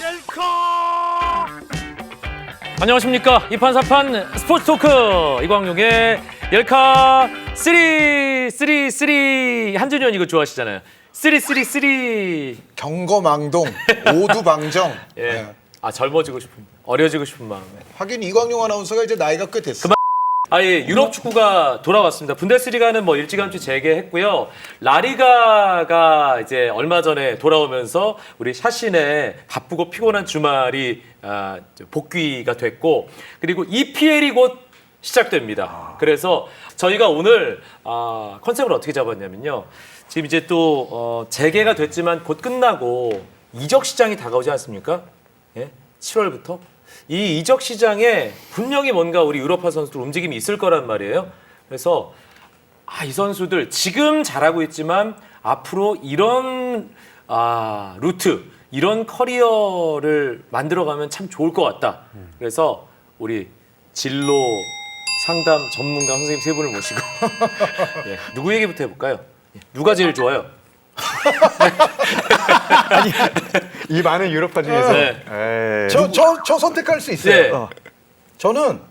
웰컴! 안녕하십니까. 이판사판 스포츠 토크 이광용의 옐카 3 한준현 이거 좋아하시잖아요. 3 경거망동, 오두방정. 예. 네. 아 젊어지고 싶은, 어려지고 싶은 마음에. 하긴 이광용 아나운서가 이제 나이가 꽤 됐어. 예, 유럽 축구가 돌아왔습니다. 분데스리가는 뭐 일찌감치 재개했고요. 라리가가 이제 얼마 전에 돌아오면서 우리 샤신의 바쁘고 피곤한 주말이 복귀가 됐고, 그리고 EPL이 곧 시작됩니다. 그래서 저희가 오늘 컨셉을 어떻게 잡았냐면요. 지금 이제 또 재개가 됐지만 곧 끝나고 이적 시장이 다가오지 않습니까? 예? 7월부터. 이 이적 시장에 분명히 뭔가 우리 유럽파 선수들 움직임이 있을 거란 말이에요. 그래서 이 선수들 지금 잘하고 있지만 앞으로 이런 루트, 이런 커리어를 만들어가면 참 좋을 것 같다. 그래서 우리 진로 상담 전문가 선생님 세 분을 모시고 예, 누구 얘기부터 해볼까요? 예, 누가 제일 좋아요? 아니, 이 많은 유럽파 중에서 네. 저 선택할 수 있어요. 네. 저는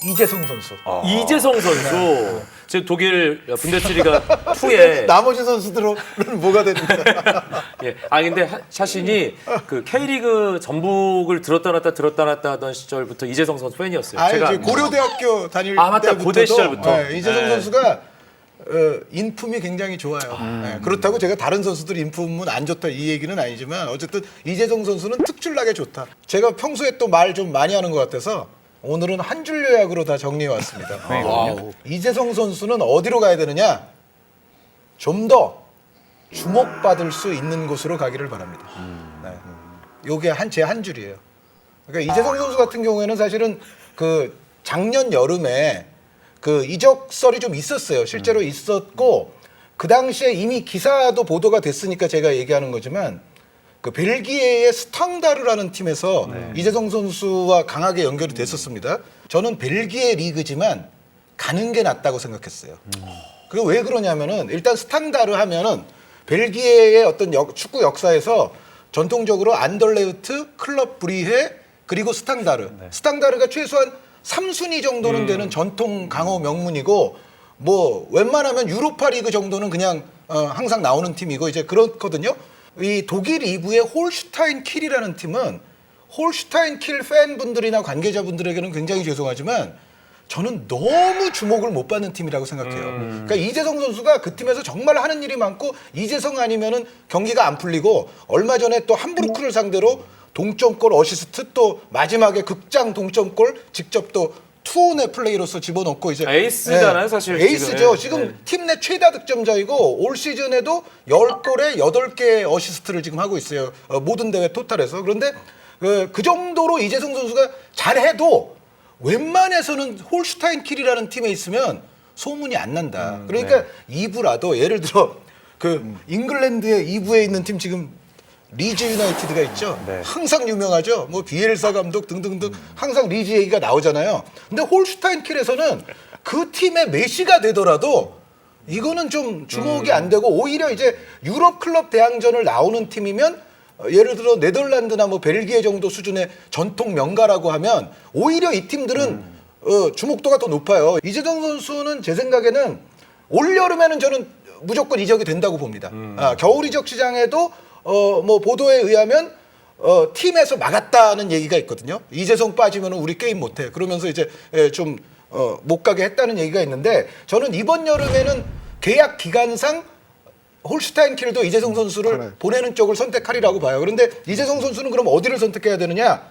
이재성 선수. 이재성 선수. 지금 독일 분데스리가 2에 나머지 선수들은 뭐가 됩니까? 예. 근데 샤신이 그 K리그 전북을 들었다 놨다 하던 시절부터 이재성 선수 팬이었어요. 이제 고려대학교 다닐 맞다. 때부터도 고대 시절부터. 이재성 네. 선수가 인품이 굉장히 좋아요. 네, 그렇다고 제가 다른 선수들 인품은 안 좋다 이 얘기는 아니지만 어쨌든 이재성 선수는 특출나게 좋다. 제가 평소에 또 말 좀 많이 하는 것 같아서 오늘은 한 줄 요약으로 다 정리해 왔습니다. 이재성 선수는 어디로 가야 되느냐? 좀 더 주목받을 수 있는 곳으로 가기를 바랍니다. 네. 요게 제 한 줄이에요. 그러니까 이재성 선수 같은 경우에는 사실은 그 작년 여름에 그 이적설이 좀 있었어요. 실제로 있었고 그 당시에 이미 기사도 보도가 됐으니까 제가 얘기하는 거지만 그 벨기에의 스탕다르라는 팀에서 이재성 선수와 강하게 연결이 됐었습니다. 저는 벨기에 리그지만 가는 게 낫다고 생각했어요. 그리고 왜 그러냐면은 일단 스탕다르 하면은 벨기에의 어떤 축구 역사에서 전통적으로 안덜레흐트, 클럽 브리헤 그리고 스탕다르. 스탕다르가 최소한 3순위 정도는 되는 전통 강호 명문이고 뭐 웬만하면 유로파 리그 정도는 그냥 항상 나오는 팀이고 이제 그렇거든요. 이 독일 2부의 홀슈타인 킬이라는 팀은 홀슈타인 킬 팬분들이나 관계자분들에게는 굉장히 죄송하지만 저는 너무 주목을 못 받는 팀이라고 생각해요. 그러니까 이재성 선수가 그 팀에서 정말 하는 일이 많고 이재성 아니면은 경기가 안 풀리고 얼마 전에 또 함부르크를 상대로 동점골 어시스트 또 마지막에 극장 동점골 직접 또 투혼의 플레이로서 집어넣고 이제 에이스잖아요, 사실. 에이스죠. 지금. 지금 팀 내 최다 득점자이고 올 시즌에도 10골에 8개 어시스트를 지금 하고 있어요. 모든 대회 토탈에서. 그런데 그 정도로 이재성 선수가 잘해도 웬만해서는 홀슈타인 킬이라는 팀에 있으면 소문이 안 난다. 그러니까 2부라도 예를 들어 그 잉글랜드의 2부에 있는 팀 지금 리즈 유나이티드가 있죠. 항상 유명하죠. 뭐 비엘사 감독 등등등 항상 리즈 얘기가 나오잖아요. 근데 홀슈타인 킬에서는 그 팀의 메시가 되더라도 이거는 좀 주목이 안 되고 오히려 이제 유럽 클럽 대항전을 나오는 팀이면 예를 들어 네덜란드나 뭐 벨기에 정도 수준의 전통 명가라고 하면 오히려 이 팀들은 주목도가 더 높아요. 이재성 선수는 제 생각에는 올 여름에는 저는 무조건 이적이 된다고 봅니다. 겨울 이적 시장에도 뭐 보도에 의하면 팀에서 막았다는 얘기가 있거든요. 이재성 빠지면 우리 게임 못해. 그러면서 이제 좀 못 가게 했다는 얘기가 있는데 저는 이번 여름에는 계약 기간상 홀슈타인 킬도 이재성 선수를 보내는 쪽을 선택하리라고 봐요. 그런데 이재성 선수는 그럼 어디를 선택해야 되느냐?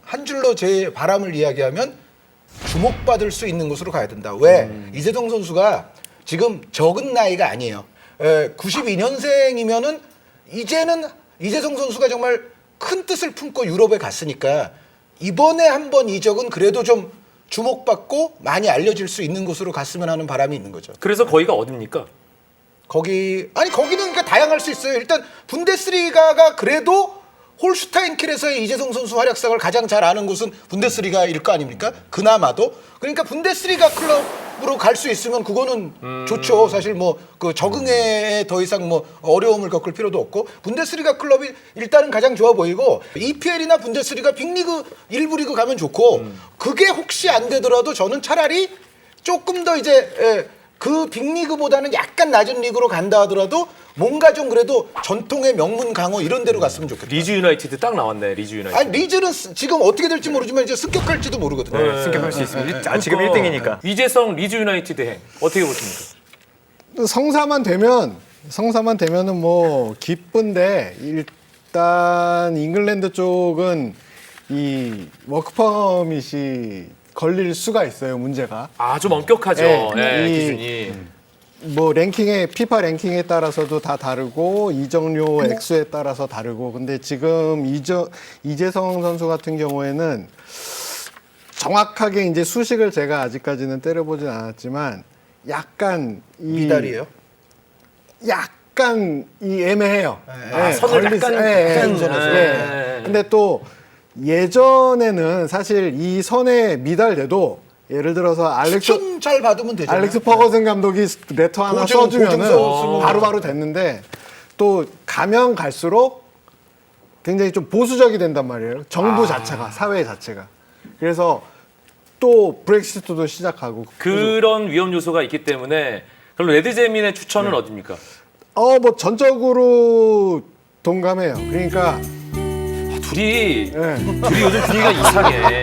한 줄로 제 바람을 이야기하면 주목받을 수 있는 곳으로 가야 된다. 왜? 이재성 선수가 지금 적은 나이가 아니에요. 92년생이면은 이제는 이재성 선수가 정말 큰 뜻을 품고 유럽에 갔으니까 이번에 한번 이적은 그래도 좀 주목받고 많이 알려질 수 있는 곳으로 갔으면 하는 바람이 있는 거죠. 그래서 거기가 어딥니까? 거기는 그러니까 다양할 수 있어요. 일단 분데스리가가 그래도 홀슈타인 킬에서의 이재성 선수 활약상을 가장 잘 아는 곳은 분데스리가일 거 아닙니까? 그나마도. 그러니까 분데스리가 클럽 앞으로 갈 수 있으면 그거는 좋죠. 사실 뭐 그 적응에 더 이상 뭐 어려움을 겪을 필요도 없고 분데스리가 클럽이 일단은 가장 좋아 보이고 EPL이나 분데스리가 빅리그 1부 리그 가면 좋고 그게 혹시 안 되더라도 저는 차라리 조금 더 이제 그 빅리그보다는 약간 낮은 리그로 간다 하더라도 뭔가 좀 그래도 전통의 명문 강호 이런 데로 갔으면 좋겠다. 리즈 유나이티드 딱 나왔네. 리즈 유나이티드. 아니 리즈는 지금 어떻게 될지 모르지만 이제 습격할지도 모르거든요. 네, 승격할 수 있습니다. 지금 1등이니까. 이재성 리즈 유나이티드 행 어떻게 보십니까? 성사만 되면은 뭐 기쁜데 일단 잉글랜드 쪽은 이 워크 퍼밋이 걸릴 수가 있어요. 문제가. 아, 좀 엄격하죠. 네, 이- 기준이. 뭐 랭킹에 피파 랭킹에 따라서도 다 다르고 이적료 액수에 따라서 다르고 근데 지금 이재성 선수 같은 경우에는 정확하게 이제 수식을 제가 아직까지는 때려보진 않았지만 약간 미달이에요. 약간 이 애매해요. 선을 약간 예. 예. 근데 또 예전에는 사실 이 선에 미달돼도 예를 들어서 추천 잘 받으면 되잖아요. 알렉스 퍼거슨 감독이 레터 하나 보증 써주면은 쓰고. 바로바로 됐는데 또 가면 갈수록 굉장히 좀 보수적이 된단 말이에요. 정부 자체가, 사회 자체가. 그래서 또 브렉시트도 시작하고. 그런 위험 요소가 있기 때문에 그럼 레드제민의 추천은 어딥니까? 뭐 전적으로 동감해요. 그러니까 둘이 예. 요즘 분위기가 이상해.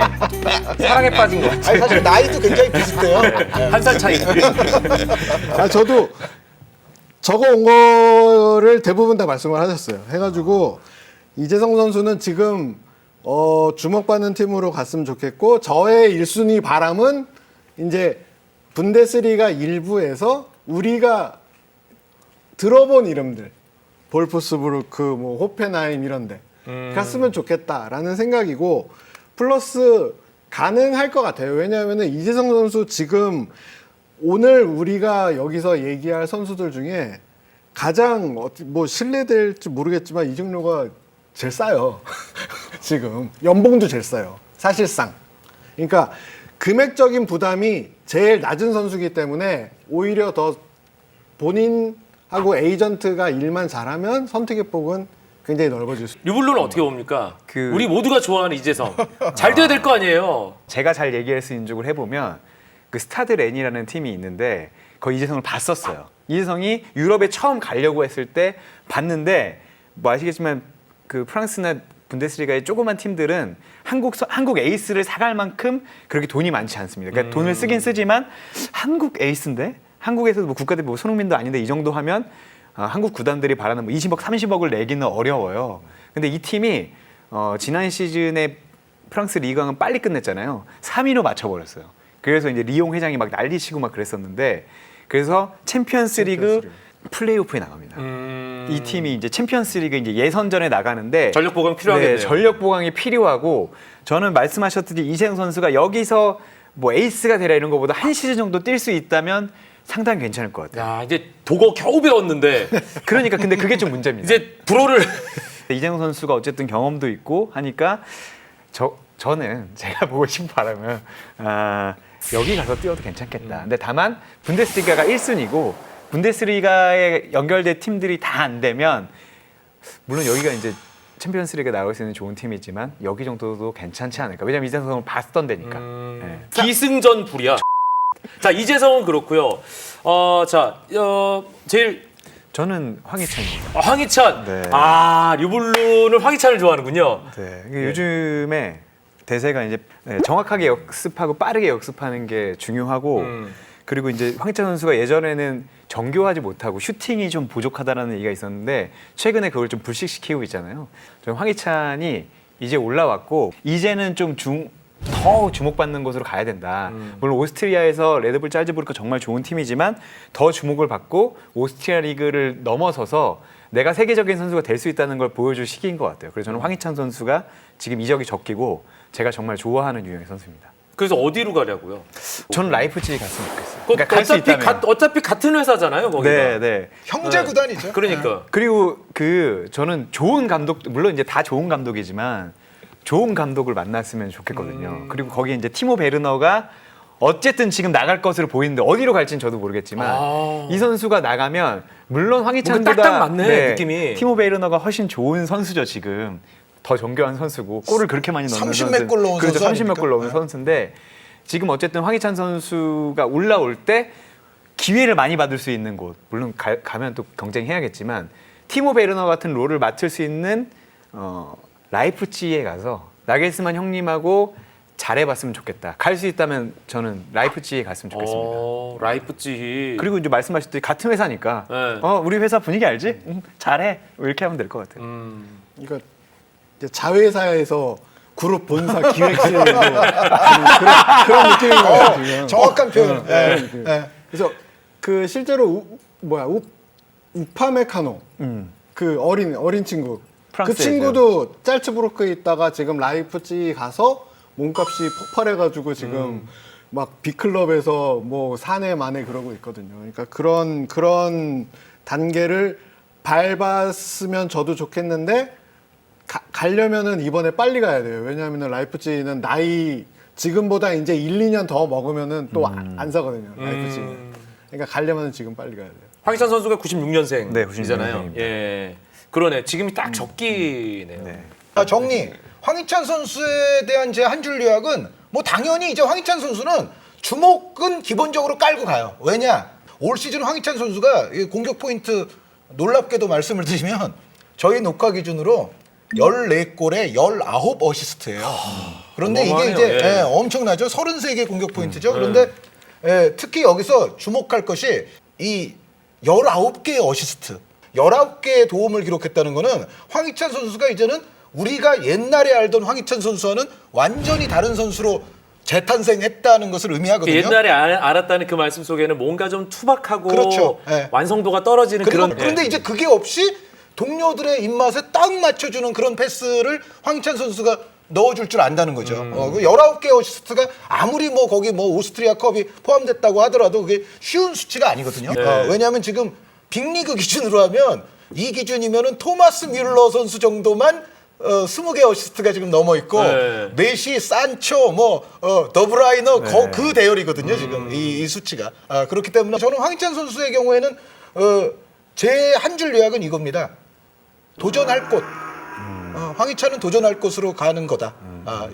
사랑에 빠진 것 같아. 아니 사실 나이도 굉장히 비슷해요. 한 살 차이. 저도 적어 온 거를 대부분 다 말씀을 하셨어요. 해가지고 이재성 선수는 지금 주목받는 팀으로 갔으면 좋겠고 저의 1순위 바람은 이제 분데스리가 일부에서 우리가 들어본 이름들 볼프스부르크, 뭐 호펜하임 이런데 갔으면 좋겠다라는 생각이고 플러스 가능할 것 같아요. 왜냐하면 이재성 선수 지금 오늘 우리가 여기서 얘기할 선수들 중에 가장 뭐 신뢰될지 모르겠지만 이적료가 제일 싸요. 지금 연봉도 제일 싸요. 사실상. 그러니까 금액적인 부담이 제일 낮은 선수이기 때문에 오히려 더 본인하고 에이전트가 일만 잘하면 선택의 폭은 굉장히 넓어질 수. 류블루는 어떻게 봅니까? 그- 우리 모두가 좋아하는 이재성. 잘 돼야 될 거 아니에요. 제가 잘 얘기할 수 있는 쪽을 해보면 그 스타드 렌이라는 팀이 있는데 거기 이재성을 봤었어요. 이재성이 유럽에 처음 가려고 했을 때 봤는데 뭐 아시겠지만 그 프랑스나 분데스리가의 조그만 팀들은 한국 에이스를 사갈 만큼 그렇게 돈이 많지 않습니다. 그러니까 돈을 쓰긴 쓰지만 한국 에이스인데 한국에서도 뭐 국가대표 뭐 손흥민도 아닌데 이 정도 하면 한국 구단들이 바라는 뭐 20억, 30억을 내기는 어려워요. 근데 이 팀이 지난 시즌에 프랑스 리그왕은 빨리 끝냈잖아요. 3위로 맞춰버렸어요. 그래서 이제 리옹 회장이 막 난리치고 막 그랬었는데 그래서 챔피언스 리그 플레이오프에 나갑니다. 이 팀이 이제 챔피언스 리그 이제 예선전에 나가는데 전력 보강 필요하겠네요. 네, 전력 보강이 필요하고 저는 말씀하셨듯이 이재성 선수가 여기서 뭐 에이스가 되라 이런 것보다 한 시즌 정도 뛸 수 있다면 상당히 괜찮을 것 같아요. 야, 이제 독어 겨우 배웠는데 그러니까 근데 그게 좀 문제입니다. 이제 불어를 이재성 선수가 어쨌든 경험도 있고 하니까 저는 제가 보고 싶은 바람은 여기 가서 뛰어도 괜찮겠다. 근데 다만 분데스리가가 1순위고 분데스리가에 연결된 팀들이 다 안 되면 물론 여기가 이제 챔피언스리그 나올 수 있는 좋은 팀이지만 여기 정도도 괜찮지 않을까. 왜냐면 이재성 선수는 봤던 데니까. 네. 기승전 불이야. 자, 이재성은 그렇고요. 제일 저는 황희찬입니다. 황희찬. 네. 류블루는 황희찬을 좋아하는군요. 네. 요즘에 대세가 이제 정확하게 역습하고 빠르게 역습하는 게 중요하고 그리고 이제 황희찬 선수가 예전에는 정교하지 못하고 슈팅이 좀 부족하다라는 얘기가 있었는데 최근에 그걸 좀 불식시키고 있잖아요. 저는 황희찬이 이제 올라왔고 이제는 좀 더 주목받는 곳으로 가야 된다. 물론 오스트리아에서 레드불 짤즈부르크 정말 좋은 팀이지만 더 주목을 받고 오스트리아 리그를 넘어서서 내가 세계적인 선수가 될 수 있다는 걸 보여줄 시기인 것 같아요. 그래서 저는 황희찬 선수가 지금 이적이 적기고 제가 정말 좋아하는 유형의 선수입니다. 그래서 어디로 가려고요? 저는 라이프치히 갔으면 좋겠어요. 그 그러니까 갈수 있다면. 어차피 같은 회사잖아요, 거기가. 네, 네. 형제 구단이죠. 그러니까. 그리고 저는 좋은 감독 물론 이제 다 좋은 감독이지만 좋은 감독을 만났으면 좋겠거든요. 그리고 거기에 이제 티모 베르너가 어쨌든 지금 나갈 것으로 보이는데 어디로 갈지는 저도 모르겠지만 이 선수가 나가면 물론 황희찬보다 뭔가 딱딱 맞네, 느낌이. 티모 베르너가 훨씬 좋은 선수죠 지금. 더 정교한 선수고 골을 그렇게 많이 넣는 30 몇 골 넣은 그렇죠, 선수 30 몇 골 넣은 아닙니까? 선수인데 지금 어쨌든 황희찬 선수가 올라올 때 기회를 많이 받을 수 있는 곳 물론 가면 또 경쟁해야겠지만 티모 베르너 같은 롤을 맡을 수 있는 라이프치히에 가서 나겔스만 형님하고 잘해봤으면 좋겠다. 갈 수 있다면 저는 라이프치히에 갔으면 좋겠습니다. 라이프치히. 그리고 이제 말씀하셨듯이 같은 회사니까 네. 우리 회사 분위기 알지? 잘해. 이렇게 하면 될 것 같아요. 그러니까 이제 자회사에서 그룹 본사 기획실로 그런 느낌인 것 같아요. 지금. 정확한 표현. 예. 그- 예. 그래서 그 실제로 우파메카노 그 어린 친구 그 프랑스에 친구도 짤츠부르크에 있다가 지금 라이프치히 가서 몸값이 폭발해가지고 지금 막 빅클럽에서 뭐 사내 만에 그러고 있거든요. 그러니까 그런 단계를 밟았으면 저도 좋겠는데 가려면은 이번에 빨리 가야 돼요. 왜냐하면 라이프치히는 나이 지금보다 이제 1, 2년 더 먹으면은 또 안 사거든요. 라이프치히는. 그러니까 가려면은 지금 빨리 가야 돼요. 황희찬 선수가 96년생이잖아요. 네, 96년생입니다. 예. 그러네. 지금이 딱 적기네요. 네. 정리. 황희찬 선수에 대한 제 한 줄 요약은 뭐 당연히 이제 황희찬 선수는 주목은 기본적으로 깔고 가요. 왜냐? 올 시즌 황희찬 선수가 이 공격 포인트 놀랍게도 말씀을 드리면 저희 녹화 기준으로 14골에 19어시스트예요. 그런데 이게 어마어마하네요. 이제 예. 엄청나죠. 33개 공격 포인트죠. 그런데 특히 여기서 주목할 것이 이 19개의 어시스트, 19개의 도움을 기록했다는 거는 황희찬 선수가 이제는 우리가 옛날에 알던 황희찬 선수와는 완전히 다른 선수로 재탄생했다는 것을 의미하거든요. 옛날에 알았다는 그 말씀 속에는 뭔가 좀 투박하고 그렇죠. 예. 완성도가 떨어지는 그런. 그런데 이제 그게 없이 동료들의 입맛에 딱 맞춰주는 그런 패스를 황희찬 선수가 넣어줄 줄 안다는 거죠. 그 19개 어시스트가 아무리 뭐 거기 뭐 오스트리아 컵이 포함됐다고 하더라도 그게 쉬운 수치가 아니거든요. 네. 왜냐하면 지금 빅리그 기준으로 하면 이 기준이면은 토마스 뮬러 선수 정도만 20개 어시스트가 지금 넘어 있고 네. 메시, 산초, 더브라이너 그 대열이거든요. 지금 이 수치가. 그렇기 때문에 저는 황희찬 선수의 경우에는 제 한 줄 요약은 이겁니다. 도전할 곳. 황희찬은 도전할 곳으로 가는 거다.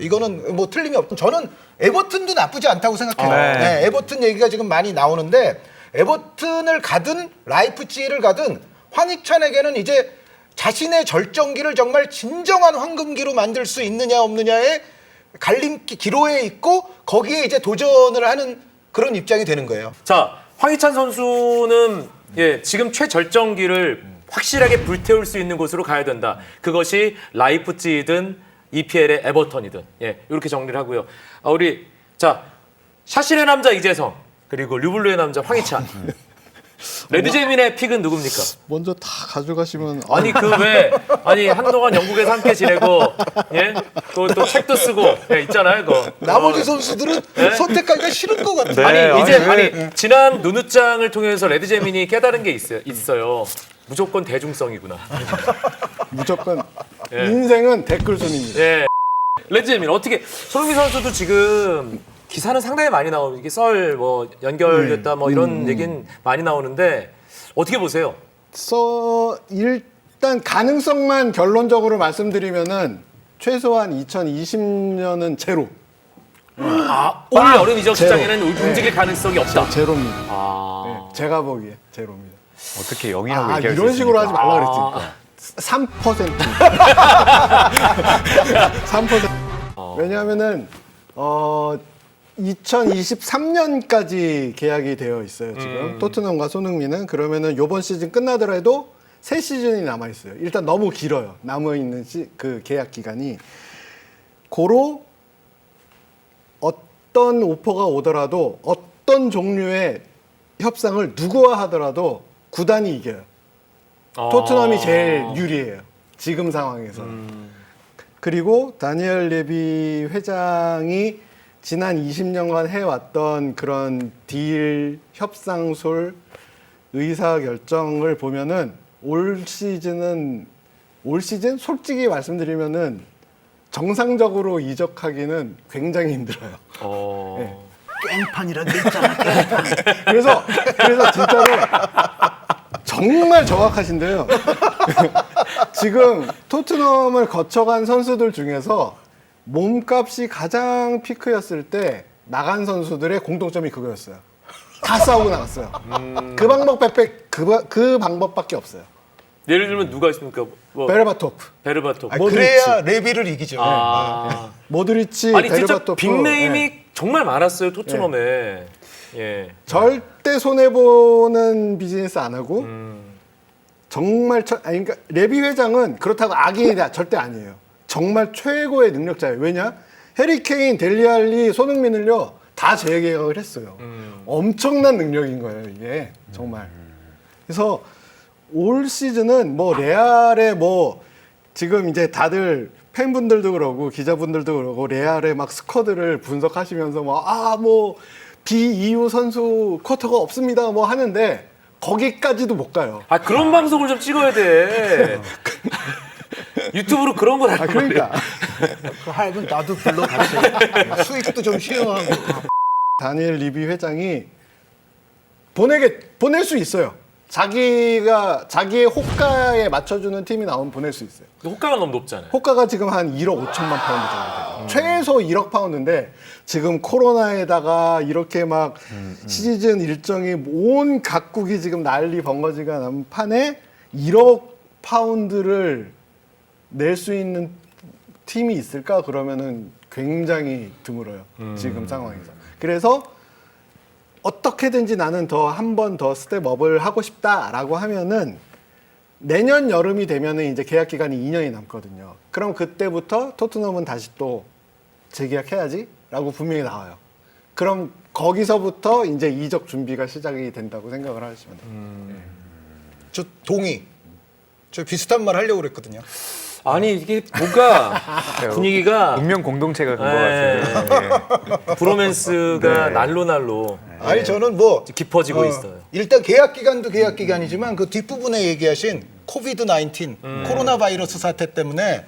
이거는 뭐 틀림이 없고 저는 에버튼도 나쁘지 않다고 생각해요. 네, 에버튼 얘기가 지금 많이 나오는데 에버튼을 가든 라이프치히를 가든 황희찬에게는 이제 자신의 절정기를 정말 진정한 황금기로 만들 수 있느냐 없느냐의 갈림기 기로에 있고 거기에 이제 도전을 하는 그런 입장이 되는 거예요. 자, 황희찬 선수는 지금 최절정기를 확실하게 불태울 수 있는 곳으로 가야 된다. 그것이 라이프치히든 EPL의 에버턴이든 이렇게 정리를 하고요. 우리 샤신의 남자 이재성 그리고 류블루의 남자 황희찬. 레드제민의 픽은 누굽니까? 먼저 다 가져가시면 아니 한동안 영국에서 함께 지내고 또 책도 쓰고 있잖아요 그거. 나머지 선수들은 선택하기가 싫은 것 같아요. 네. 아니 지난 눈웃장을 통해서 레드제민이 깨달은 게 있어요. 무조건 대중성이구나. 무조건 인생은 댓글 순입니다. 예. 레드제민 어떻게 손흥민 선수도 지금 기사는 상당히 많이 나오고 이게 썰 연결됐다 이런 얘기는 많이 나오는데 어떻게 보세요? 일단 가능성만 결론적으로 말씀드리면은 최소한 2020년은 제로. 올 여름 이적 시장에는 움직일 가능성이 없다. 제로입니다. 아. 네, 제가 보기에 제로입니다. 어떻게 영이라고 얘기할 수 이런 식으로 하지 있습니까? 말라 그랬지. 3%. 3%. 왜냐하면은 2023년까지 계약이 되어 있어요. 지금 토트넘과 손흥민은 그러면은 이번 시즌 끝나더라도 새 시즌이 남아 있어요. 일단 너무 길어요. 남아 있는 그 계약 기간이. 고로 어떤 오퍼가 오더라도 어떤 종류의 협상을 누구와 하더라도 구단이 이겨요. 토트넘이 제일 유리해요. 지금 상황에서. 그리고 다니엘 레비 회장이 지난 20년간 해왔던 그런 딜, 협상술, 의사결정을 보면은 올 시즌 솔직히 말씀드리면은 정상적으로 이적하기는 굉장히 힘들어요. 네. 깽판이라는 게 있잖아. 깽판. 그래서 진짜로 정말 정확하신데요. 지금 토트넘을 거쳐간 선수들 중에서 몸값이 가장 피크였을 때 나간 선수들의 공통점이 그거였어요. 다 싸우고 나갔어요. 그 방법 그 방법밖에 없어요. 예를 들면 누가 있습니까? 뭐 베르바토프, 베르바토프. 아니, 그래야 레비를 이기죠. 아. 모드리치, 아니 진짜 베르바토프. 빅네임이 네. 정말 많았어요 토트넘에. 예. 절대 손해 보는 비즈니스 안 하고 정말 아니 그러니까 레비 회장은 그렇다고 악인이다 절대 아니에요. 정말 최고의 능력자예요. 왜냐? 해리 케인, 델리알리, 손흥민을요 다 재계약을 했어요. 엄청난 능력인 거예요 이게 정말. 그래서 올 시즌은 뭐 레알의 뭐 지금 이제 다들 팬분들도 그러고 기자분들도 그러고 레알의 막 스쿼드를 분석하시면서 뭐 비EU 선수 쿼터가 없습니다 뭐 하는데 거기까지도 못 가요. 아 그런 방송을 좀 찍어야 돼. 유튜브로 그런 걸 하는 그러니까 그 할면 나도 불러갔어요. 수익도 좀 쉐어하고. 다니엘 리비 회장이 보낼 수 있어요. 자기의 호가에 맞춰주는 팀이 나오면 보낼 수 있어요. 호가가 너무 높잖아요. 호가가 지금 한 1억 5천만 파운드 정도 돼요. 최소 1억 파운드인데 지금 코로나에다가 이렇게 막 시즌 일정이 온 각국이 지금 난리 번거지가 난 판에 1억 파운드를 낼 수 있는 팀이 있을까? 그러면은 굉장히 드물어요. 지금 상황에서. 그래서 어떻게든지 나는 한 번 더 스텝업을 하고 싶다라고 하면은 내년 여름이 되면은 이제 계약 기간이 2년이 남거든요. 그럼 그때부터 토트넘은 다시 또 재계약해야지라고 분명히 나와요. 그럼 거기서부터 이제 이적 준비가 시작이 된다고 생각을 하시면 돼요. 저 동의. 저 비슷한 말 하려고 그랬거든요. 아니 이게 뭔가 분위기가 운명 공동체가 된 것 네. 같은데요. 예. 브로맨스가 네. 날로 아니 저는 뭐 깊어지고 있어요. 일단 계약 기간도 계약 기간이지만 그 뒷부분에 얘기하신 코비드 19 코로나 바이러스 사태 때문에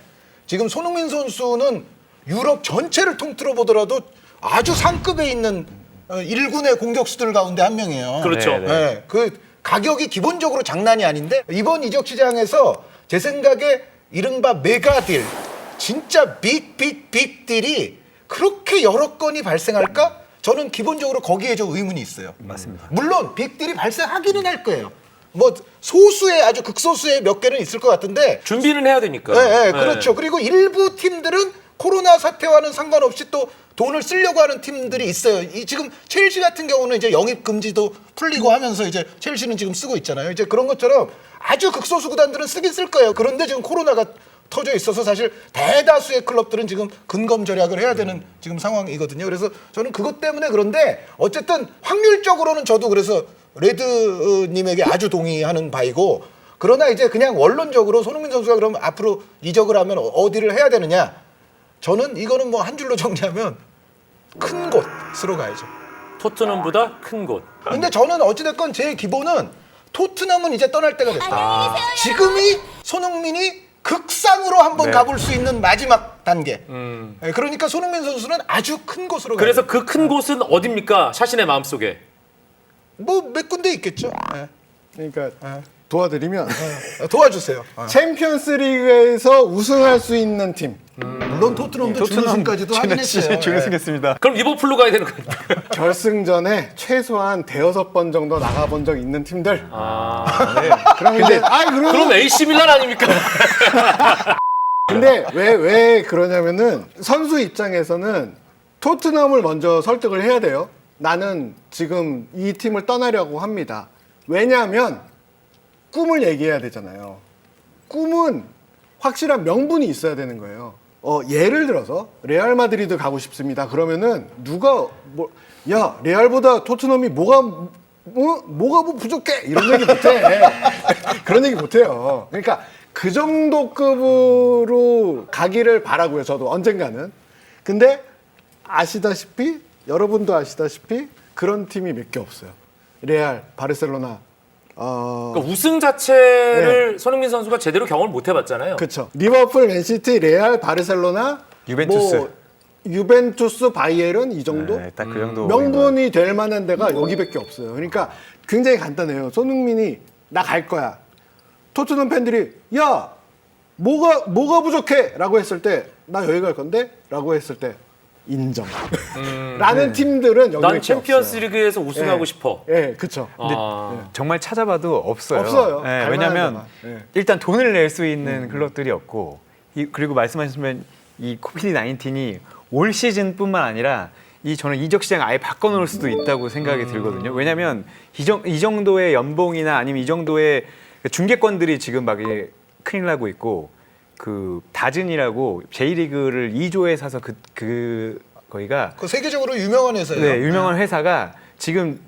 지금 손흥민 선수는 유럽 전체를 통틀어 보더라도 아주 상급에 있는 1군의 공격수들 가운데 한 명이에요. 그렇죠. 네, 네. 네, 그 가격이 기본적으로 장난이 아닌데 이번 이적 시장에서 제 생각에 이른바 메가딜 진짜 빅 딜이 그렇게 여러 건이 발생할까? 저는 기본적으로 거기에 좀 의문이 있어요. 맞습니다. 물론 빅딜이 발생하기는 할 거예요. 뭐 소수의 아주 극소수의 몇 개는 있을 것 같은데 준비는 해야 되니까. 네, 그렇죠. 그리고 일부 팀들은 코로나 사태와는 상관없이 또 돈을 쓰려고 하는 팀들이 있어요. 지금 첼시 같은 경우는 이제 영입 금지도 풀리고 하면서 이제 첼시는 지금 쓰고 있잖아요. 이제 그런 것처럼 아주 극소수 구단들은 쓰긴 쓸 거예요. 그런데 지금 코로나가 터져 있어서 사실 대다수의 클럽들은 지금 근검 절약을 해야 되는 지금 상황이거든요. 그래서 저는 그것 때문에 그런데 어쨌든 확률적으로는 저도 그래서 레드님에게 아주 동의하는 바이고 그러나 이제 그냥 원론적으로 손흥민 선수가 그럼 앞으로 이적을 하면 어디를 해야 되느냐? 저는 이거는 뭐 한 줄로 정리하면 큰 곳으로 가야죠. 토트넘보다 큰 곳. 근데 저는 어찌됐건 제 기본은 토트넘은 이제 떠날 때가 됐다. 지금이 손흥민이 극상으로 한번 네. 가볼 수 있는 마지막 단계. 네, 그러니까 손흥민 선수는 아주 큰 곳으로 가요. 그래서 그 큰 곳은 어딥니까? 샤신의 마음속에. 뭐몇 군데 있겠죠. 네. 그러니까 도와드리면 도와주세요. 챔피언스 리그에서 우승할 수 있는 팀. 물론 토트넘도 준우승까지도 하긴 했어요. 준우승했습니다. 그럼 리버풀로 가야 되는 거니까. 결승전에 최소한 대여섯 번 정도 나가본 적 있는 팀들. 네. 그럼 이제 그럼 AC 밀란 아닙니까? 근데 왜 그러냐면은 선수 입장에서는 토트넘을 먼저 설득을 해야 돼요. 나는 지금 이 팀을 떠나려고 합니다. 왜냐하면 꿈을 얘기해야 되잖아요. 꿈은 확실한 명분이 있어야 되는 거예요. 예를 들어서 레알 마드리드 가고 싶습니다. 그러면은 누가 레알보다 토트넘이 뭐가 뭐 부족해 이런 얘기 못해. 그런 얘기 못해요. 그러니까 그 정도 급으로 가기를 바라고요. 저도 언젠가는. 근데 여러분도 아시다시피 그런 팀이 몇 개 없어요. 레알, 바르셀로나. 그러니까 우승 자체를 손흥민 선수가 제대로 경험을 못 해봤잖아요. 그렇죠. 리버풀, 맨시티, 레알, 바르셀로나, 유벤투스. 유벤투스, 바이에른 이 정도? 네, 딱 그 정도. 명분이 될 만한 데가 여기밖에 없어요. 그러니까 굉장히 간단해요. 손흥민이 나 갈 거야. 토트넘 팬들이 야 뭐가 부족해?라고 했을 때 나 여기 갈 건데? 라고 했을 때 인정. 라는 팀들은 여기 난 챔피언스리그에서 우승하고 예. 싶어. 예, 그렇죠. 근데 정말 찾아봐도 없어요. 없어요. 예, 갈 왜냐하면 만한 데만. 예. 일단 돈을 낼 수 있는 클럽들이 없고 그리고 말씀하셨지만 이 코비드 19이 올 시즌뿐만 아니라 저는 이적 시장 아예 바꿔놓을 수도 있다고 생각이 들거든요. 왜냐하면 이 정도의 연봉이나 아니면 이 정도의 중계권들이 지금 막 이게 큰일 나고 있고 그 다즌이라고 J리그를 2조에 사서 거기가 그 세계적으로 유명한 회사예요. 네, 유명한 회사가 지금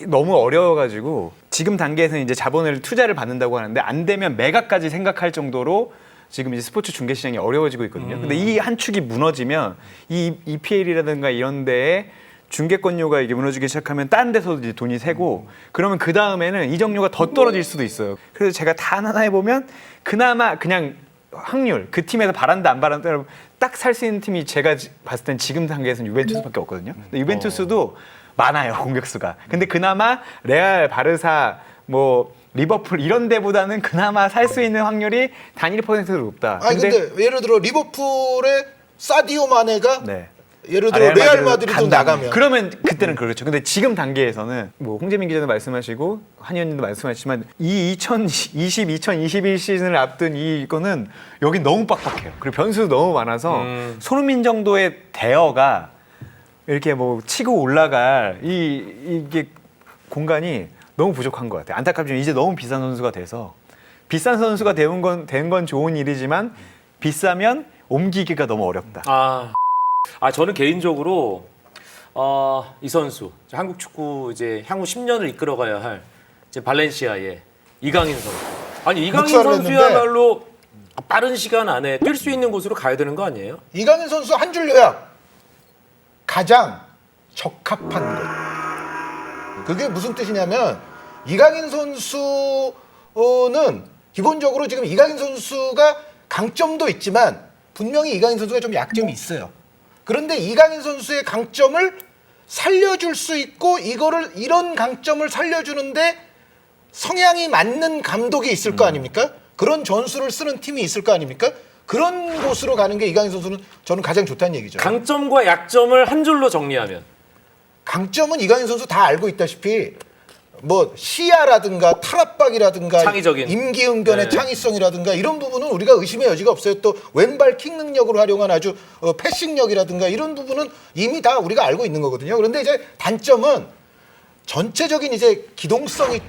너무 어려워가지고 지금 단계에서는 이제 자본을 투자를 받는다고 하는데 안 되면 매각까지 생각할 정도로 지금 이제 스포츠 중계 시장이 어려워지고 있거든요. 근데 이 한 축이 무너지면 이 EPL이라든가 이런 데에 중계권료가 이게 무너지기 시작하면 다른 데서도 이제 돈이 새고 그러면 그 다음에는 이적료가 더 떨어질 수도 있어요. 그래서 제가 다 하나 해보면 그나마 그냥 확률 그 팀에서 바란다 안 바란다 딱 살 수 있는 팀이 제가 봤을 땐 지금 단계에서는 유벤투스밖에 없거든요. 근데 유벤투스도 많아요 공격수가. 근데 그나마 레알, 바르사, 뭐 리버풀 이런 데보다는 그나마 살 수 있는 확률이 단 1%로 높다. 아니 근데 예를 들어 리버풀의 사디오 마네가 네. 예를 들어 레알 마드리드 나가면 그러면 그때는 그렇죠. 근데 지금 단계에서는 뭐 홍재민 기자도 말씀하시고 한 의원님도 말씀하셨지만 이 2020, 2021 시즌을 앞둔 이거는 여기 너무 빡빡해요. 그리고 변수도 너무 많아서 손흥민 정도의 대어가 이렇게 뭐 치고 올라갈 이게 공간이 너무 부족한 것 같아요. 안타깝지만 이제 너무 비싼 선수가 돼서 비싼 선수가 된 건 좋은 일이지만 비싸면 옮기기가 너무 어렵다. 저는 개인적으로 이 선수 한국 축구 이제 향후 10년을 이끌어가야 할 이제 발렌시아의 이강인 선수. 아니 이강인 묵살을 선수야말로 빠른 시간 안에 뛸 수 있는 곳으로 가야 되는 거 아니에요? 이강인 선수 한 줄 요약 가장 적합한 곳. 그게 무슨 뜻이냐면 이강인 선수는 기본적으로 지금 이강인 선수가 강점도 있지만 분명히 이강인 선수가 좀 약점이 있어요. 그런데 이강인 선수의 강점을 살려줄 수 있고 이런 강점을 살려주는데 성향이 맞는 감독이 있을 거 아닙니까? 그런 전술을 쓰는 팀이 있을 거 아닙니까? 그런 곳으로 가는 게 이강인 선수는 저는 가장 좋다는 얘기죠. 강점과 약점을 한 줄로 정리하면 강점은 이강인 선수 다 알고 있다시피 뭐 시야라든가 탈압박이라든가 창의적인. 임기응변의 네. 창의성이라든가 이런 부분은 우리가 의심의 여지가 없어요. 또 왼발 킥 능력으로 활용한 아주 패싱력이라든가 이런 부분은 이미 다 우리가 알고 있는 거거든요. 그런데 이제 단점은 전체적인 이제 기동성이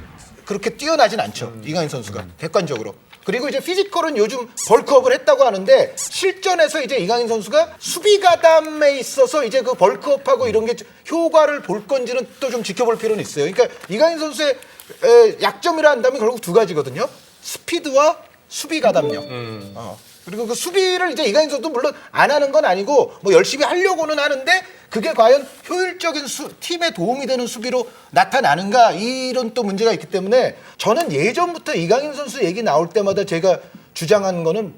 그렇게 뛰어나진 않죠. 이강인 선수가 객관적으로. 그리고 이제 피지컬은 요즘 벌크업을 했다고 하는데 실전에서 이제 이강인 선수가 수비 가담에 있어서 이제 그 벌크업하고 이런 게 효과를 볼 건지는 또 좀 지켜볼 필요는 있어요. 그러니까 이강인 선수의 약점이라 한다면 결국 두 가지거든요. 스피드와 수비 가담력. 그리고 그 수비를 이제 이강인 선수도 물론 안 하는 건 아니고 뭐 열심히 하려고는 하는데 그게 과연 효율적인 팀에 도움이 되는 수비로 나타나는가 이런 또 문제가 있기 때문에 저는 예전부터 이강인 선수 얘기 나올 때마다 제가 주장한 거는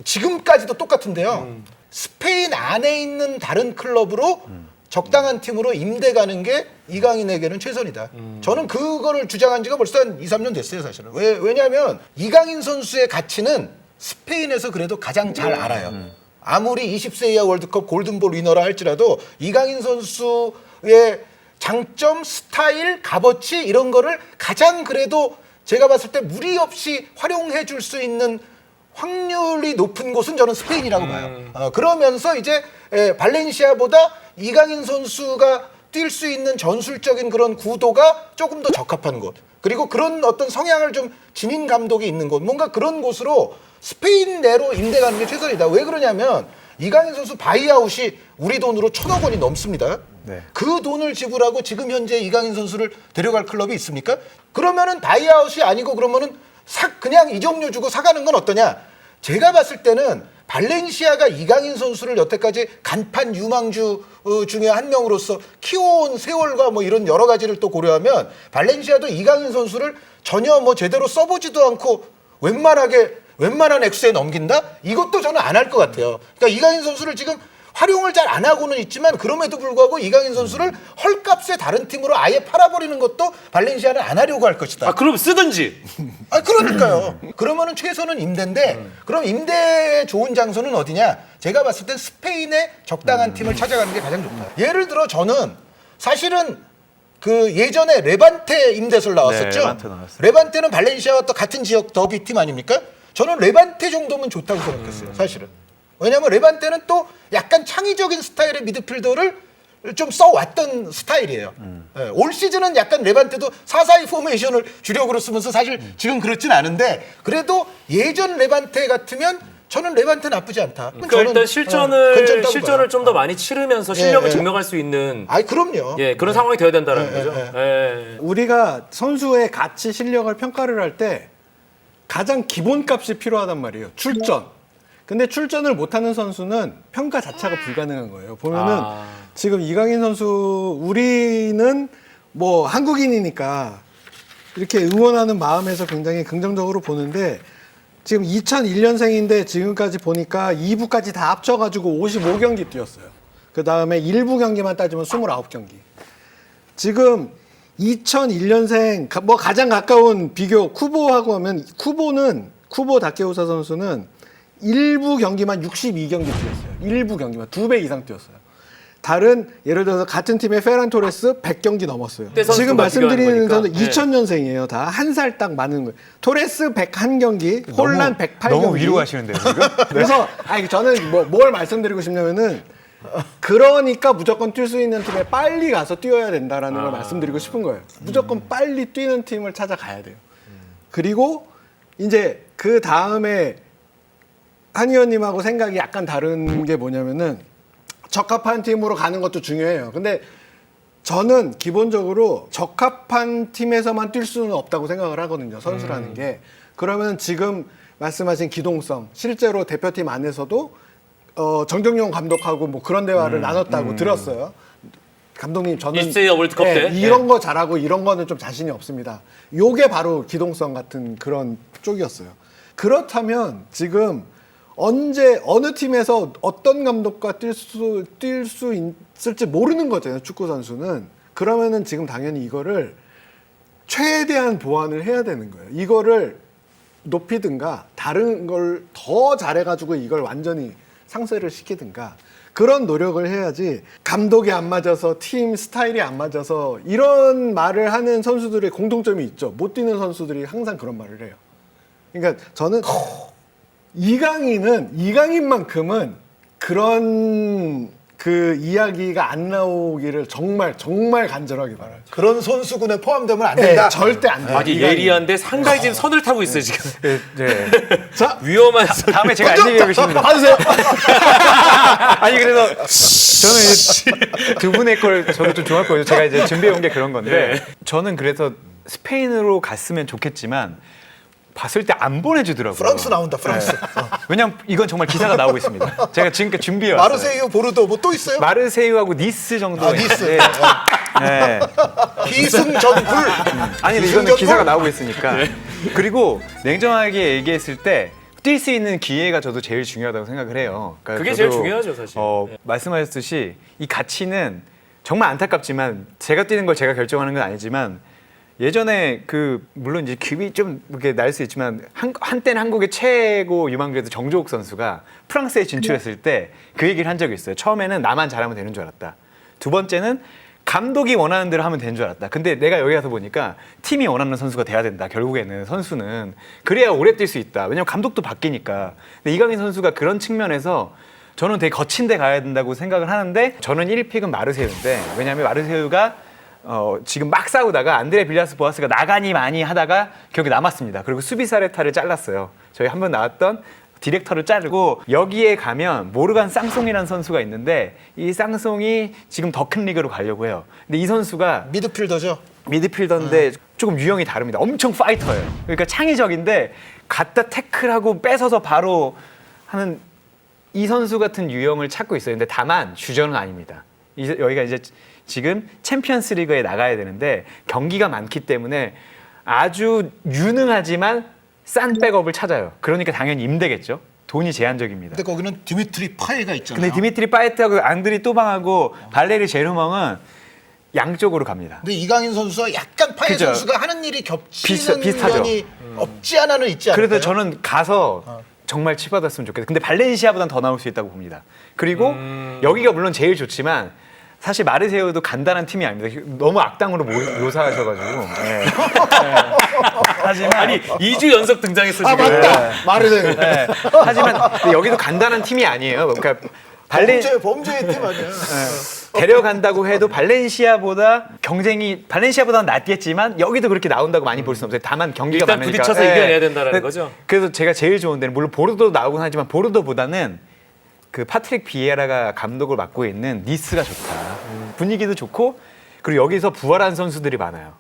지금까지도 똑같은데요. 스페인 안에 있는 다른 클럽으로 적당한 팀으로 임대 가는 게 이강인에게는 최선이다. 저는 그거를 주장한 지가 벌써 한 2, 3년 됐어요, 사실은. 왜냐하면 이강인 선수의 가치는 스페인에서 그래도 가장 잘 알아요. 아무리 20세 이하 월드컵 골든볼 위너라 할지라도 이강인 선수의 장점, 스타일, 값어치 이런 거를 가장 그래도 제가 봤을 때 무리 없이 활용해 줄 수 있는 확률이 높은 곳은 저는 스페인이라고 봐요. 그러면서 이제 발렌시아보다 이강인 선수가 뛸 수 있는 전술적인 그런 구도가 조금 더 적합한 곳. 그리고 그런 어떤 성향을 좀 지닌 감독이 있는 곳. 뭔가 그런 곳으로 스페인 내로 임대 가는 게 최선이다. 왜 그러냐면 이강인 선수 바이아웃이 우리 돈으로 1,000억 원이 넘습니다. 네. 그 돈을 지불하고 지금 현재 이강인 선수를 데려갈 클럽이 있습니까? 그러면은 바이아웃이 아니고 그러면은 그냥 이적료 주고 사가는 건 어떠냐? 제가 봤을 때는 발렌시아가 이강인 선수를 여태까지 간판 유망주 중에 한 명으로서 키워온 세월과 뭐 이런 여러 가지를 또 고려하면 발렌시아도 이강인 선수를 전혀 뭐 제대로 써보지도 않고 웬만한 액수에 넘긴다? 이것도 저는 안 할 것 같아요. 그러니까 이강인 선수를 지금 활용을 잘 안 하고는 있지만 그럼에도 불구하고 이강인 선수를 헐값에 다른 팀으로 아예 팔아버리는 것도 발렌시아는 안 하려고 할 것이다. 아 그럼 쓰든지. 그러니까요. 그러면은 최소는 임대인데 그럼 임대 좋은 장소는 어디냐? 제가 봤을 땐 스페인의 적당한 팀을 찾아가는 게 가장 좋다. 예를 들어 저는 사실은 그 예전에 레반테 임대설 나왔었죠. 네, 레반테 나왔어요. 레반테는 발렌시아와 또 같은 지역 더비 팀 아닙니까? 저는 레반테 정도면 좋다고 생각했어요. 사실은. 왜냐하면 레반테는 또 약간 창의적인 스타일의 미드필더를 좀 써왔던 스타일이에요. 예, 올 시즌은 약간 레반테도 4-4-2 포메이션을 주력으로 쓰면서 사실 지금 그렇진 않은데 그래도 예전 레반테 같으면 저는 레반테 나쁘지 않다. 그러니까 저는, 일단 실전을 괜찮다고 봐요. 좀 더 많이 치르면서 실력을 예. 증명할 수 있는 아이 그럼요. 그런 상황이 되어야 된다는 거죠. 예. 예. 우리가 선수의 가치 실력을 평가를 할 때 가장 기본값이 필요하단 말이에요. 출전. 근데 출전을 못하는 선수는 평가 자체가 불가능한 거예요. 보면은 지금 이강인 선수 우리는 뭐 한국인이니까 이렇게 응원하는 마음에서 굉장히 긍정적으로 보는데 지금 2001년생인데 지금까지 보니까 2부까지 다 합쳐가지고 55경기 뛰었어요. 그 다음에 1부 경기만 따지면 29경기. 지금 2001년생 뭐 가장 가까운 비교 쿠보하고 하면 쿠보 다케우사 선수는 1부 경기만 62경기 뛰었어요. 1부 경기만 2배 이상 뛰었어요. 다른 예를 들어서 같은 팀의 페란 토레스 100경기 넘었어요. 그때 선수가 지금 말씀드리는 비교하는 선수 거니까. 2000년생이에요. 다 한 살 딱 많은 거예요. 토레스 101경기, 홀란 108경기. 너무 위로 가시는데요, 지금? 그래서 아니 저는 뭘 말씀드리고 싶냐면은 그러니까 무조건 뛸 수 있는 팀에 빨리 가서 뛰어야 된다라는 걸 말씀드리고 싶은 거예요. 무조건 빨리 뛰는 팀을 찾아가야 돼요. 그리고 이제 그 다음에 한 의원님하고 생각이 약간 다른 게 뭐냐면은 적합한 팀으로 가는 것도 중요해요. 근데 저는 기본적으로 적합한 팀에서만 뛸 수는 없다고 생각을 하거든요. 선수라는 게. 그러면 지금 말씀하신 기동성, 실제로 대표팀 안에서도 정정용 감독하고 뭐 그런 대화를 나눴다고 들었어요. 감독님 저는 20세 월드컵 때? 이런 거 잘하고 이런 거는 좀 자신이 없습니다. 요게 바로 기동성 같은 그런 쪽이었어요. 그렇다면 지금 언제 어느 팀에서 어떤 감독과 뛸 수 있을지 모르는 거잖아요. 축구 선수는. 그러면은 지금 당연히 이거를 최대한 보완을 해야 되는 거예요. 이거를 높이든가 다른 걸 더 잘해가지고 이걸 완전히 상쇄를 시키든가 그런 노력을 해야지 감독이 안 맞아서 팀 스타일이 안 맞아서 이런 말을 하는 선수들의 공통점이 있죠. 못 뛰는 선수들이 항상 그런 말을 해요. 그러니까 저는 이강인만큼은 그런 그 이야기가 안 나오기를 정말 간절하게 바라요. 그런 선수군에 포함되면 안 네, 된다. 절대 안 돼요. 아주 예리한데 상당히 지금 선을 타고 있어요 지금. 네. 자, 위험한 선. 다음에 제가 알려드리겠습니다. 받으세요. 아니 그래서 저는 이제 두 분의 걸 저도 좀 좋았거든요. 제가 이제 준비해 온 게 그런 건데 저는 그래서 스페인으로 갔으면 좋겠지만 봤을 때 안 보내주더라고요. 프랑스 나온다. 프랑스. 왜냐면 이건 정말 기사가 나오고 있습니다. 제가 지금까지 준비해 왔어요. 마르세유, 보르도 뭐 또 있어요? 마르세유하고 니스 정도. 니스. 네. 기승전불. 아니 근데 이거는 기사가 나오고 있으니까. 그리고 냉정하게 얘기했을 때 뛸 수 있는 기회가 저도 제일 중요하다고 생각을 해요. 그러니까 그게 저도, 제일 중요하죠, 사실. 말씀하셨듯이 이 가치는 정말 안타깝지만 제가 뛰는 걸 제가 결정하는 건 아니지만 예전에 그 물론 이제 귀비 좀 이렇게 날 수 있지만 한때는 한국의 최고 유망주였던 정조욱 선수가 프랑스에 진출했을 때 그 얘기를 한 적이 있어요. 처음에는 나만 잘하면 되는 줄 알았다. 두 번째는 감독이 원하는 대로 하면 되는 줄 알았다. 근데 내가 여기 가서 보니까 팀이 원하는 선수가 돼야 된다. 결국에는 선수는 그래야 오래 뛸 수 있다. 왜냐면 감독도 바뀌니까. 근데 이강인 선수가 그런 측면에서 저는 되게 거친 데 가야 된다고 생각을 하는데 저는 1픽은 마르세유인데 왜냐하면 마르세유가 지금 막 싸우다가 안드레 빌라스 보아스가 나가니 많이 하다가 결국에 남았습니다. 그리고 수비사레타를 잘랐어요. 저희 한번 나왔던 디렉터를 자르고 여기에 가면 모르간 쌍송이라는 선수가 있는데 이 쌍송이 지금 더 큰 리그로 가려고 해요. 근데 이 선수가 미드필더죠. 미드필더인데 조금 유형이 다릅니다. 엄청 파이터예요. 그러니까 창의적인데 갖다 태클하고 뺏어서 바로 하는 이 선수 같은 유형을 찾고 있어요. 근데 다만 주전은 아닙니다. 여기가 이제 지금 챔피언스 리그에 나가야 되는데 경기가 많기 때문에 아주 유능하지만 싼 백업을 찾아요. 그러니까 당연히 임대겠죠. 돈이 제한적입니다. 근데 거기는 디미트리 파이가 있잖아요. 근데 디미트리 파에트하고 앙드리 또방하고 발레리 제르멍은 양쪽으로 갑니다. 근데 이강인 선수와 약간 파이 그죠. 선수가 하는 일이 겹치는 비슷하죠. 면이 없지 않아는 있지 않을까요? 그래서 저는 가서 정말 치받았으면 좋겠어요. 근데 발렌시아보단 더 나올 수 있다고 봅니다. 그리고 여기가 물론 제일 좋지만 사실 마르세유도 간단한 팀이 아닙니다. 너무 악당으로 묘사하셔가지고. 네. 하지만 아니 2주 연속 등장했어 지금. 맞다. 말을 해. 하지만 여기도 간단한 팀이 아니에요. 그러니까 범죄의 팀 아니야. 데려간다고 해도 발렌시아보다는 낫겠지만 여기도 그렇게 나온다고 많이 볼 수는 없어요. 다만 경기가 일단 많으니까. 부딪혀서 이겨내야 된다는 거죠. 그래서 제가 제일 좋은 데는 물론 보르도 나오긴 하지만 보르도보다는 그 파트릭 비에라가 감독을 맡고 있는 니스가 좋다. 분위기도 좋고 그리고 여기서 부활한 선수들이 많아요.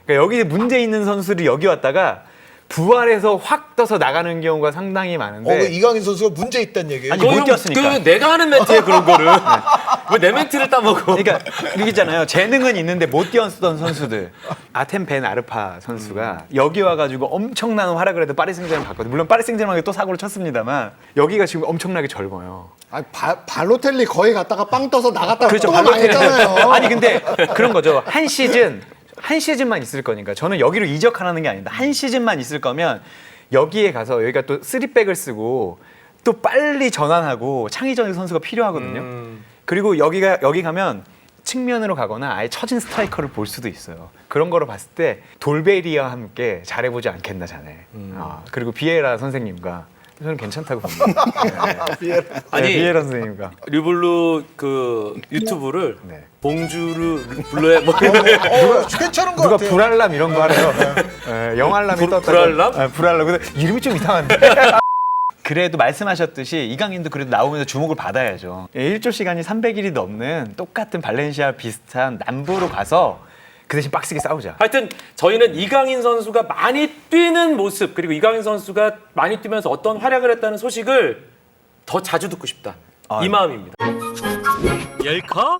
그러니까 여기 문제 있는 선수들이 여기 왔다가 부활해서 확 떠서 나가는 경우가 상당히 많은데 그 이강인 선수가 문제 있다는 얘기예요. 아니, 못 뛰었으니까. 그 내가 하는 멘트에 그런 거를 왜 내 멘트를 따먹어? 그러니까 그게 있잖아요. 재능은 있는데 못 뛰었던 선수들. 아템 벤 아르파 선수가 여기 와가지고 엄청난 활약을 해도 파리 생제르맹 갔거든요. 물론 파리 생제르맹이 또 사고를 쳤습니다만 여기가 지금 엄청나게 젊어요. 아니, 발로텔리 거기 갔다가 빵 떠서 나갔다가 그렇죠. 또 많이 발로텔리. 했잖아요. 아니 근데 그런 거죠. 한 시즌만 있을 거니까 저는 여기로 이적하라는 게 아닙니다. 한 시즌만 있을 거면 여기에 가서 여기가 또 3백을 쓰고 또 빨리 전환하고 창의적인 선수가 필요하거든요. 그리고 여기 가면 측면으로 가거나 아예 처진 스트라이커를 볼 수도 있어요. 그런 거로 봤을 때 돌베리와 함께 잘해보지 않겠나 자네. 그리고 비에라 선생님과 저는 괜찮다고 봅니다. 아니, 비에라 선생님과 류블루 그 유튜브를 네. 봉주르 블루에 뭐 괜찮은 것 누가 같아요. 불알람 이런 거 하래요. 영알람이 떴다고. 불알람? 불알람. 근데 이름이 좀 이상한데. 그래도 말씀하셨듯이 이강인도 그래도 나오면서 주목을 받아야죠. 일조 시간이 300일이 넘는 똑같은 발렌시아 비슷한 남부로 가서 그 대신 빡세게 싸우자. 하여튼 저희는 이강인 선수가 많이 뛰는 모습 그리고 이강인 선수가 많이 뛰면서 어떤 활약을 했다는 소식을 더 자주 듣고 싶다. 이 마음입니다. 열카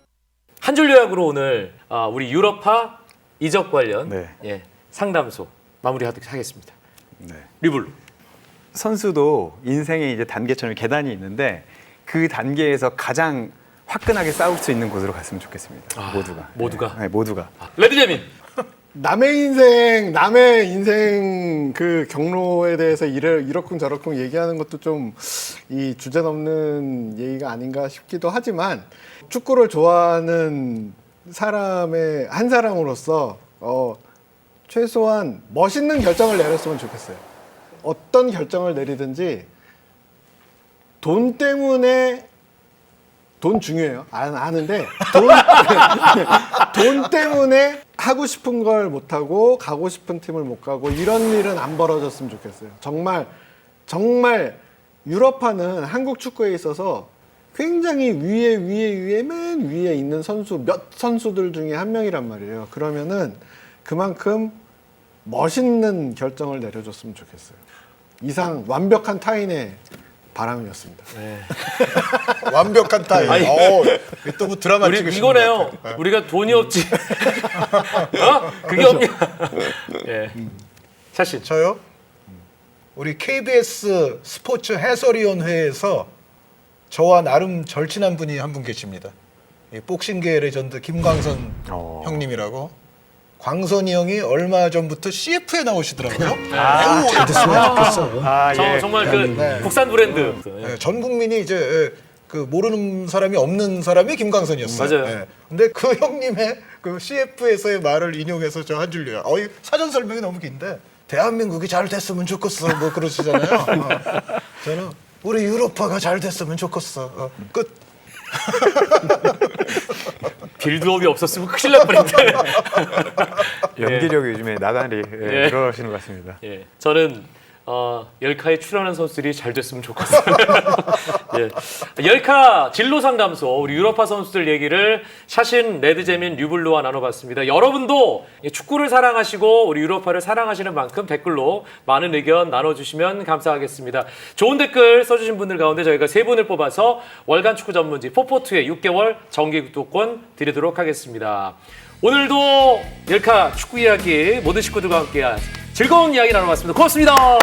한 줄 요약으로 오늘 우리 유럽파 이적 관련 네. 상담소 마무리하도록 하겠습니다. 네. 류블루. 선수도 인생의 이제 단계처럼 계단이 있는데 그 단계에서 가장 화끈하게 싸울 수 있는 곳으로 갔으면 좋겠습니다. 모두가. 네, 모두가. 레드재민. 남의 인생 그 경로에 대해서 이러쿵 저러쿵 얘기하는 것도 좀 이 주제 넘는 얘기가 아닌가 싶기도 하지만 축구를 좋아하는 사람의 한 사람으로서 최소한 멋있는 결정을 내렸으면 좋겠어요. 어떤 결정을 내리든지 돈 때문에 돈 중요해요. 아는데 돈 때문에 하고 싶은 걸 못 하고 가고 싶은 팀을 못 가고 이런 일은 안 벌어졌으면 좋겠어요. 정말 유럽파는 한국 축구에 있어서 굉장히 위에 맨 위에 있는 몇 선수들 중에 한 명이란 말이에요. 그러면은 그만큼 멋있는 결정을 내려줬으면 좋겠어요. 이상 완벽한 타인의 바람이었습니다. 완벽한 타임. 또 뭐 드라마 우리 찍으시는 이거네요. 것 같아요. 우리가 돈이 없지. 그게 없냐? 샤신. 저요? 우리 KBS 스포츠 해설위원회에서 저와 나름 절친한 분이 한 분 계십니다. 이 복싱계 레전드 김광선 형님이라고. 광선이 형이 얼마 전부터 CF에 나오시더라고요. 매우 잘 됐으면 좋겠어. 정말 그 국산 브랜드. 네, 전 국민이 이제 그 모르는 사람이 없는 사람이 김광선이었어요. 맞아요. 네. 근데 그 형님의 그 CF에서의 말을 인용해서 저 한 줄요. 이 사전 설명이 너무 긴데 대한민국이 잘 됐으면 좋겠어. 뭐 그러시잖아요. 저는 우리 유럽파가 잘 됐으면 좋겠어. 끝. 빌드업이 없었으면 큰일 날 뻔했네. 연기력이 요즘에 나날이 늘어나시는 것 같습니다. 저는 열카에 출연한 선수들이 잘 됐으면 좋겠어요. 열카 진로 상담소 우리 유럽파 선수들 얘기를 샤신, 레드재민, 류블루와 나눠봤습니다. 여러분도 축구를 사랑하시고 우리 유럽파를 사랑하시는 만큼 댓글로 많은 의견 나눠주시면 감사하겠습니다. 좋은 댓글 써주신 분들 가운데 저희가 3분을 뽑아서 월간 축구 전문지 442의 6개월 정기 구독권 드리도록 하겠습니다. 오늘도 열카 축구 이야기 모든 식구들과 함께 즐거운 이야기 나눠봤습니다. 고맙습니다.